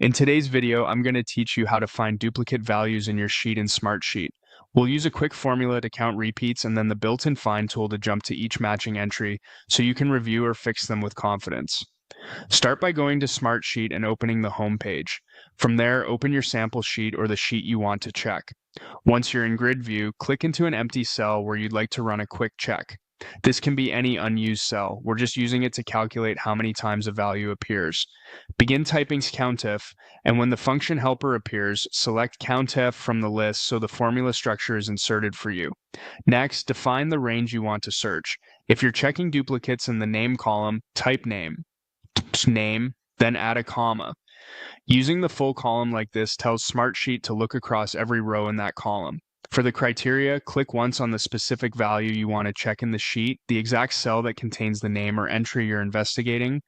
In today's video, I'm going to teach you how to find duplicate values in your sheet in Smartsheet. We'll use a quick formula to count repeats and then the built-in find tool to jump to each matching entry so you can review or fix them with confidence. Start by going to Smartsheet and opening the home page. From there, open your sample sheet or the sheet you want to check. Once you're in grid view, click into an empty cell where you'd like to run a quick check. This can be any unused cell. We're just using it to calculate how many times a value appears. Begin typing COUNTIF, and when the function helper appears, select COUNTIF from the list so the formula structure is inserted for you. Next, define the range you want to search. If you're checking duplicates in the name column, type name, then add a comma. Using the full column like this tells Smartsheet to look across every row in that column. For the criteria, click once on the specific value you want to check in the sheet, the exact cell that contains the name or entry you're investigating,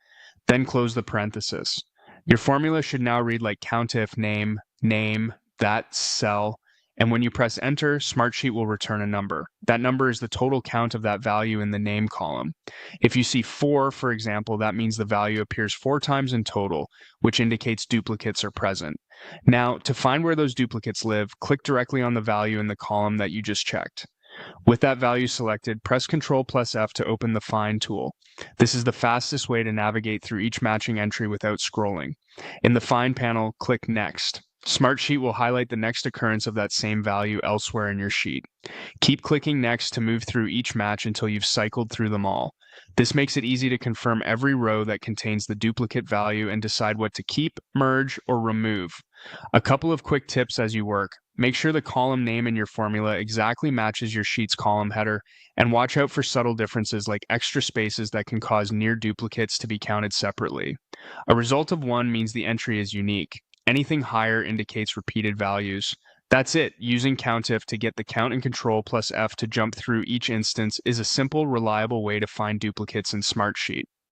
then close the parenthesis. Your formula should now read like COUNTIF name, that cell, and when you press enter, Smartsheet will return a number. That number is the total count of that value in the name column. If you see 4, for example, that means the value appears 4 times in total, which indicates duplicates are present. Now, to find where those duplicates live, click directly on the value in the column that you just checked. With that value selected, press Ctrl+F to open the Find tool. This is the fastest way to navigate through each matching entry without scrolling. In the Find panel, click Next. Smartsheet will highlight the next occurrence of that same value elsewhere in your sheet. Keep clicking Next to move through each match until you've cycled through them all. This makes it easy to confirm every row that contains the duplicate value and decide what to keep, merge, or remove. A couple of quick tips as you work. Make sure the column name in your formula exactly matches your sheet's column header, and watch out for subtle differences like extra spaces that can cause near duplicates to be counted separately. A result of 1 means the entry is unique. Anything higher indicates repeated values. That's it. Using COUNTIF to get the count and Ctrl+F to jump through each instance is a simple, reliable way to find duplicates in Smartsheet.